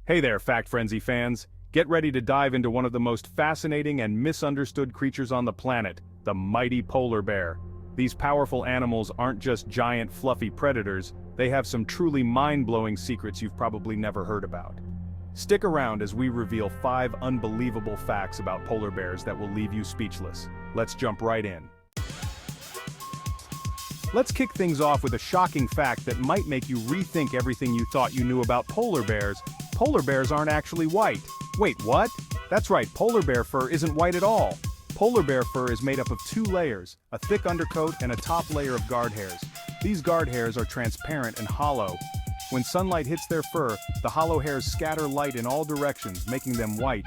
Hey there, Fact Frenzy fans! Get ready to dive into one of the most fascinating and misunderstood creatures on the planet, the mighty polar bear. These powerful animals aren't just giant fluffy predators, they have some truly mind-blowing secrets you've probably never heard about. Stick around as we reveal 5 unbelievable facts about polar bears that will leave you speechless. Let's jump right in. Let's kick things off with a shocking fact that might make you rethink everything you thought you knew about polar bears. Polar bears aren't actually white. Wait, what? That's right, polar bear fur isn't white at all. Polar bear fur is made up of 2 layers, a thick undercoat and a top layer of guard hairs. These guard hairs are transparent and hollow. When sunlight hits their fur, the hollow hairs scatter light in all directions, making them white.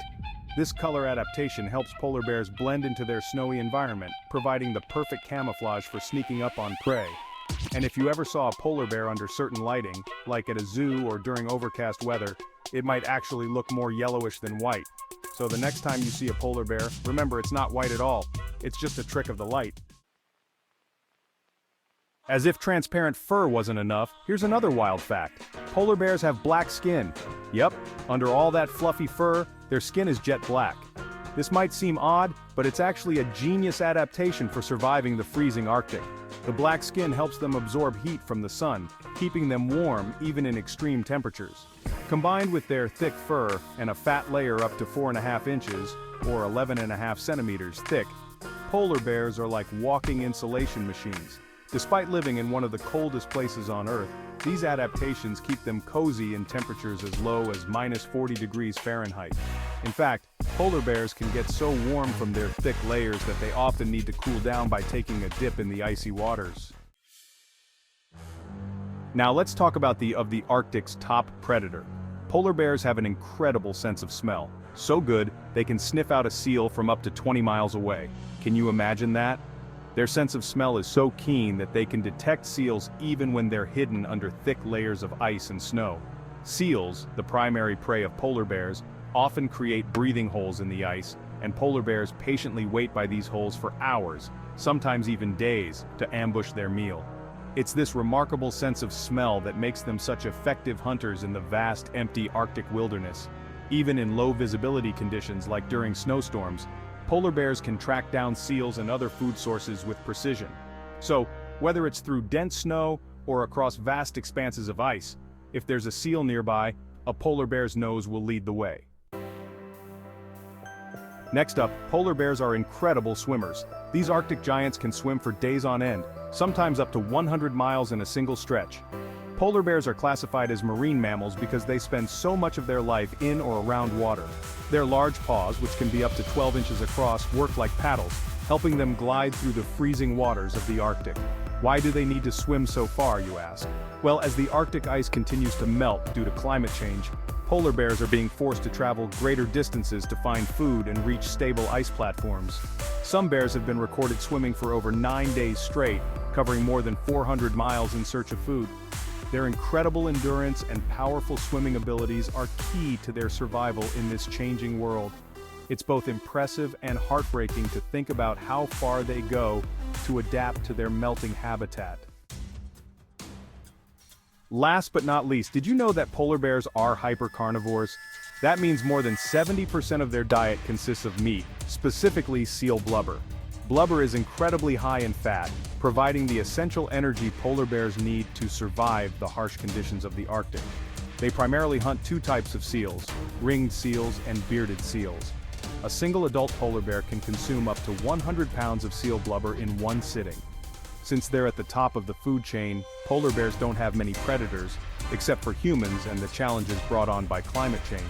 This color adaptation helps polar bears blend into their snowy environment, providing the perfect camouflage for sneaking up on prey. And if you ever saw a polar bear under certain lighting, like at a zoo or during overcast weather, it might actually look more yellowish than white. So the next time you see a polar bear, remember it's not white at all, it's just a trick of the light. As if transparent fur wasn't enough, here's another wild fact. Polar bears have black skin. Yep, under all that fluffy fur, their skin is jet black. This might seem odd, but it's actually a genius adaptation for surviving the freezing Arctic. The black skin helps them absorb heat from the sun, keeping them warm even in extreme temperatures. Combined with their thick fur and a fat layer up to 4.5 inches, or 11.5 centimeters thick, polar bears are like walking insulation machines. Despite living in one of the coldest places on Earth, these adaptations keep them cozy in temperatures as low as -40 degrees Fahrenheit. In fact, polar bears can get so warm from their thick layers that they often need to cool down by taking a dip in the icy waters. Now let's talk about the Arctic's top predator. Polar bears have an incredible sense of smell. So good, they can sniff out a seal from up to 20 miles away. Can you imagine that? Their sense of smell is so keen that they can detect seals even when they're hidden under thick layers of ice and snow. Seals, the primary prey of polar bears, often create breathing holes in the ice, and polar bears patiently wait by these holes for hours, sometimes even days, to ambush their meal. It's this remarkable sense of smell that makes them such effective hunters in the vast, empty Arctic wilderness. Even in low visibility conditions like during snowstorms, polar bears can track down seals and other food sources with precision. So, whether it's through dense snow or across vast expanses of ice, if there's a seal nearby, a polar bear's nose will lead the way. Next up, polar bears are incredible swimmers. These Arctic giants can swim for days on end, sometimes up to 100 miles in a single stretch. Polar bears are classified as marine mammals because they spend so much of their life in or around water. Their large paws, which can be up to 12 inches across, work like paddles, helping them glide through the freezing waters of the Arctic. Why do they need to swim so far, you ask? Well, as the Arctic ice continues to melt due to climate change, polar bears are being forced to travel greater distances to find food and reach stable ice platforms. Some bears have been recorded swimming for over 9 days straight, covering more than 400 miles in search of food. Their incredible endurance and powerful swimming abilities are key to their survival in this changing world. It's both impressive and heartbreaking to think about how far they go to adapt to their melting habitat. Last but not least, did you know that polar bears are hypercarnivores? That means more than 70% of their diet consists of meat, specifically seal blubber. Blubber is incredibly high in fat, providing the essential energy polar bears need to survive the harsh conditions of the Arctic. They primarily hunt 2 types of seals, ringed seals and bearded seals. A single adult polar bear can consume up to 100 pounds of seal blubber in one sitting. Since they're at the top of the food chain, polar bears don't have many predators, except for humans and the challenges brought on by climate change.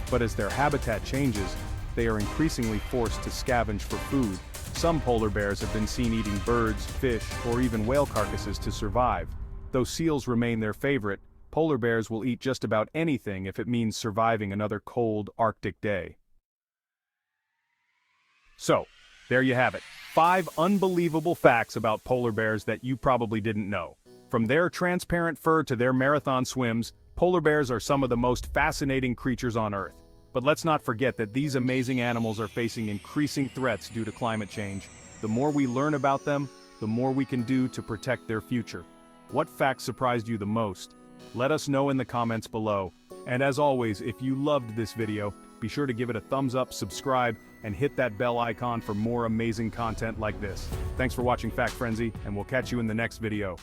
But as their habitat changes, they are increasingly forced to scavenge for food. Some polar bears have been seen eating birds, fish, or even whale carcasses to survive. Though seals remain their favorite, polar bears will eat just about anything if it means surviving another cold Arctic day. So, there you have it. 5 unbelievable facts about polar bears that you probably didn't know. From their transparent fur to their marathon swims, polar bears are some of the most fascinating creatures on Earth. But let's not forget that these amazing animals are facing increasing threats due to climate change. The more we learn about them, the more we can do to protect their future. What facts surprised you the most? Let us know in the comments below. And as always, if you loved this video, be sure to give it a thumbs up, subscribe, and hit that bell icon for more amazing content like this. Thanks for watching Fact Frenzy, and we'll catch you in the next video.